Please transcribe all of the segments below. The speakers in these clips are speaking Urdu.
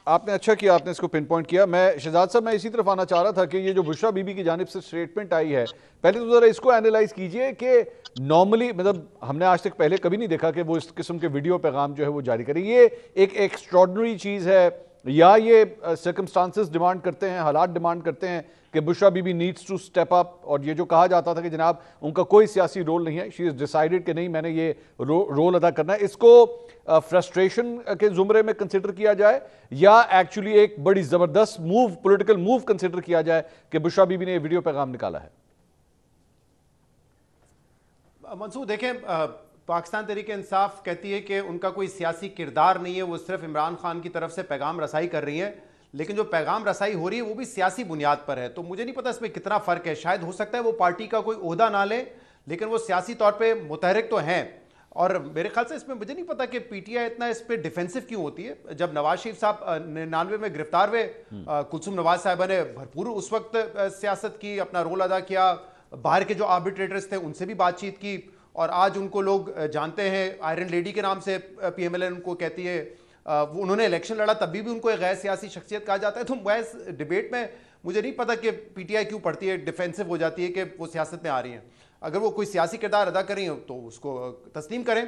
آپ نے اچھا کیا، آپ نے اس کو پن پوائنٹ کیا. میں شہزاد صاحب میں اسی طرف آنا چاہ رہا تھا کہ یہ جو بشرا بی بی کی جانب سے سٹیٹمنٹ آئی ہے، پہلے تو ذرا اس کو اینالائز کیجئے کہ نارملی مطلب ہم نے آج تک پہلے کبھی نہیں دیکھا کہ وہ اس قسم کے ویڈیو پیغام جو ہے وہ جاری کریں. یہ ایک ایکسٹراڈنری چیز ہے یا یہ سرکمسٹانسز ڈیمانڈ کرتے ہیں، حالات ڈیمانڈ کرتے ہیں کہ Bushra Bibi needs to step up? اور یہ جو کہا جاتا تھا کہ جناب ان کا کوئی سیاسی رول نہیں ہے، شی از ڈیسائیڈڈ کہ نہیں میں نے یہ رول ادا کرنا ہے، اس کو فرسٹریشن کے زمرے میں کنسیڈر کیا جائے یا ایکچولی ایک بڑی زبردست موو، پولیٹیکل موو کنسیڈر کیا جائے کہ بشرا بی بی نے یہ ویڈیو پیغام نکالا ہے؟ منصور دیکھیں، پاکستان تحریک انصاف کہتی ہے کہ ان کا کوئی سیاسی کردار نہیں ہے، وہ صرف عمران خان کی طرف سے پیغام رسائی کر رہی ہیں، لیکن جو پیغام رسائی ہو رہی ہے وہ بھی سیاسی بنیاد پر ہے. تو مجھے نہیں پتا اس میں کتنا فرق ہے. شاید ہو سکتا ہے وہ پارٹی کا کوئی عہدہ نہ لیں لیکن وہ سیاسی طور پہ متحرک تو ہیں. اور میرے خیال سے اس میں مجھے نہیں پتا کہ پی ٹی آئی اتنا اس پہ ڈیفینسو کیوں ہوتی ہے. جب نواز شریف صاحب 99 میں گرفتار ہوئے، کلثوم نواز صاحبہ نے بھرپور اس وقت سیاست کی، اپنا رول ادا کیا، باہر کے جو آربیٹریٹرز تھے ان سے بھی بات چیت کی، اور آج ان کو لوگ جانتے ہیں آئرن لیڈی کے نام سے پی ایم ایل این ان کو کہتی ہے. انہوں نے الیکشن لڑا تب بھی ان کو ایک غیر سیاسی شخصیت کہا جاتا ہے. تو محض ڈیبیٹ میں مجھے نہیں پتا کہ پی ٹی آئی کیوں پڑھتی ہے، ڈیفینسو ہو جاتی ہے کہ وہ سیاست میں آ رہی ہیں. اگر وہ کوئی سیاسی کردار ادا کر رہی ہیں تو اس کو تسلیم کریں.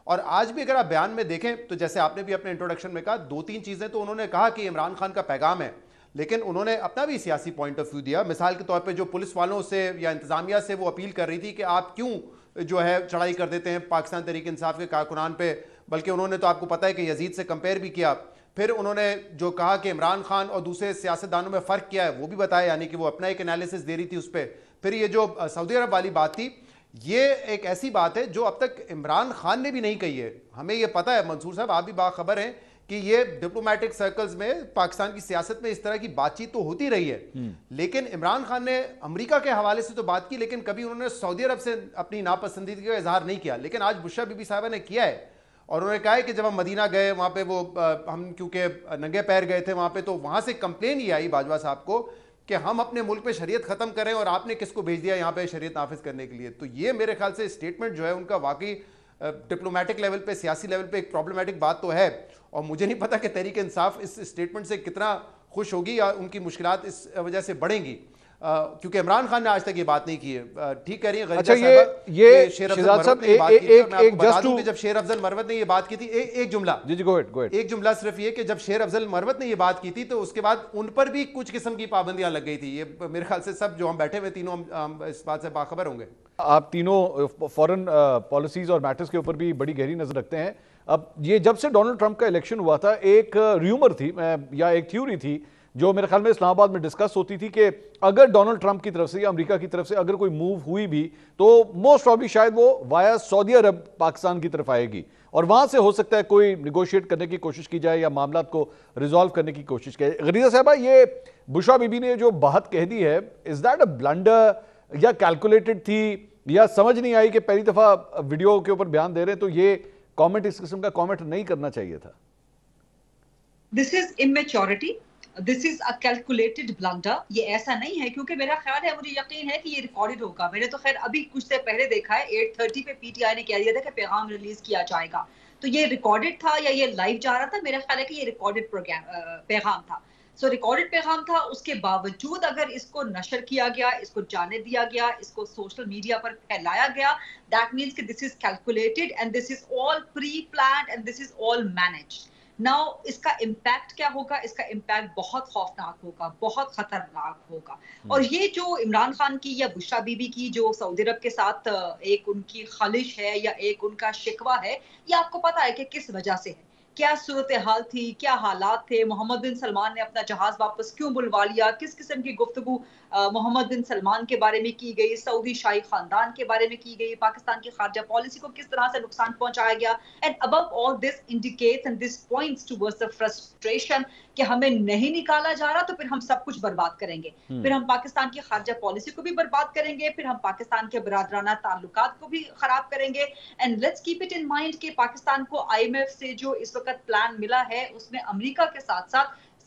اور آج بھی اگر آپ بیان میں دیکھیں تو جیسے آپ نے بھی اپنے انٹروڈکشن میں کہا، 2-3 چیزیں تو انہوں نے کہا کہ عمران خان کا پیغام ہے، لیکن انہوں نے اپنا بھی سیاسی پوائنٹ آف ویو دیا. مثال کے طور پہ جو پولیس والوں سے یا انتظامیہ سے وہ اپیل کر رہی تھی کہ آپ کیوں جو ہے چڑھائی کر دیتے ہیں پاکستان تحریک انصاف کے کارکنان پہ، بلکہ انہوں نے تو آپ کو پتہ ہے کہ یزید سے کمپیئر بھی کیا. پھر انہوں نے جو کہا کہ عمران خان اور دوسرے سیاستدانوں میں فرق کیا ہے وہ بھی بتایا، یعنی کہ وہ اپنا ایک انالیسس دے رہی تھی اس پہ. پھر یہ جو سعودی عرب والی بات تھی، یہ ایک ایسی بات ہے جو اب تک عمران خان نے بھی نہیں کہی ہے. ہمیں یہ پتہ ہے منصور صاحب، آپ بھی باخبر ہیں کہ یہ ڈپلومیٹک سرکلز میں پاکستان کی سیاست میں اس طرح کی بات چیت تو ہوتی رہی ہے، لیکن عمران خان نے امریکہ کے حوالے سے تو بات کی، لیکن کبھی انہوں نے سعودی عرب سے اپنی ناپسندیدگی کا اظہار نہیں کیا. لیکن آج بشرا بی بی صاحبہ نے کیا ہے، اور انہوں نے کہا ہے کہ جب ہم مدینہ گئے وہاں پہ وہ ہم کیونکہ ننگے پیر گئے تھے وہاں پہ، تو وہاں سے کمپلین یہ آئی باجوہ صاحب کو کہ ہم اپنے ملک پہ شریعت ختم کریں اور آپ نے کس کو بھیج دیا یہاں پہ شریعت نافذ کرنے کے لیے. تو یہ میرے خیال سے اسٹیٹمنٹ جو ہے ان کا واقعی ڈپلومیٹک لیول پہ، سیاسی لیول پہ ایک پرابلمٹک بات تو ہے. اور مجھے نہیں پتا کہ تحریک انصاف اس اسٹیٹمنٹ سے کتنا خوش ہوگی یا ان کی مشکلات اس وجہ سے بڑھیں گی، کیونکہ عمران خان نے آج تک یہ بات نہیں کی ہے. ٹھیک کہہ رہی ہیں غریبہ صاحبہ، یہ شیر افضل مروت نے یہ بات کی تھی، اور میں آپ کو بتا دوں کہ جب شیر افضل مروت نے یہ بات کی تھی، ایک جملہ ایک جملہ صرف یہ کہ جب شیر افضل مروت نے یہ بات کی تھی تو اس کے بعد ان پر بھی کچھ قسم کی پابندیاں لگ گئی تھی. یہ میرے خیال سے سب جو ہم بیٹھے ہوئے تینوں ہم اس بات سے باخبر ہوں گے. آپ تینوں فورن پالیسیز اور میٹرز کے اوپر بھی بڑی گہری نظر رکھتے ہیں. اب یہ جب سے ڈونلڈ ٹرمپ کا الیکشن ہوا تھا، ایک ریومر تھی یا ایک تھیوری تھی جو میرے خیال میں اسلام آباد میں ڈسکس ہوتی تھی کہ اگر ڈونلڈ ٹرمپ کی طرف سے یا امریکہ کی طرف سے اگر کوئی موو ہوئی بھی تو موسٹ پروبیبلی شاید وہ وایا سعودی عرب پاکستان کی طرف آئے گی، اور وہاں سے ہو سکتا ہے کوئی نیگوشیٹ کرنے کی کوشش کی جائے یا معاملات کو ریزالو کرنے کی کوشش کی جائے. غریزہ صاحبہ، یہ بشرا بی بی نے جو بات کہہ دی ہے، از دیٹ اے بلنڈر یا کیلکولیٹڈ تھی یا سمجھ نہیں آئی کہ پہلی دفعہ ویڈیو کے اوپر بیان دے رہے ہیں تو یہ کامنٹ، اس قسم کا کامنٹ نہیں کرنا چاہیے تھا؟ This is immaturity. This is a calculated blunder. یہ ایسا نہیں ہے، کیونکہ میرا خیال ہے، مجھے یقین ہے کہ یہ ریکارڈڈ ہوگا. میں نے تو خیر ابھی کچھ دیر پہلے دیکھا ہے 8:30 پہ پی ٹی آئی نے کہہ دیا تھا کہ پیغام ریلیز کیا جائے گا. تو یہ ریکارڈڈ تھا یا یہ لائیو جا رہا تھا؟ میرا خیال ہے کہ یہ ریکارڈڈ پیغام تھا. سو ریکارڈڈ پیغام تھا، اس کے باوجود اگر اس کو نشر کیا گیا، اس کو جانے دیا گیا، اس کو سوشل میڈیا پر پھیلایا گیا، دیٹ مینس کہ this is calculated and this is all pre planned and this is all managed. Now اس کا امپیکٹ کیا ہوگا؟ اس کا امپیکٹ بہت خوفناک ہوگا، بہت خطرناک ہوگا. اور یہ جو عمران خان کی یا بشرا بی بی کی جو سعودی عرب کے ساتھ ایک ان کی خلش ہے یا ایک ان کا شکوہ ہے، یہ آپ کو پتا ہے کہ کس وجہ سے ہے، کیا صورتحال تھی، کیا حالات تھے، محمد بن سلمان نے اپنا جہاز واپس کیوں بلوا لیا، کس قسم کی گفتگو محمد بن سلمان کے بارے میں کی گئی، سعودی شاہی خاندان کے بارے میں کی گئی، پاکستان کی خارجہ پالیسی کو کس طرح سے نقصان پہنچایا گیا. And above all this indicates and this points towards the frustration کہ ہمیں نہیں نکالا جا رہا تو پھر ہم سب کچھ برباد کریں گے، پھر ہم پاکستان کی خارجہ پالیسی کو بھی برباد کریں گے، پھر ہم پاکستان کے برادرانہ تعلقات کو بھی خراب کریں گے. And let's keep it in mind کہ پاکستان کو آئی ایم ایف سے جو اس وقت پلان ملا ہے اس میں امریکہ کے ساتھ ساتھ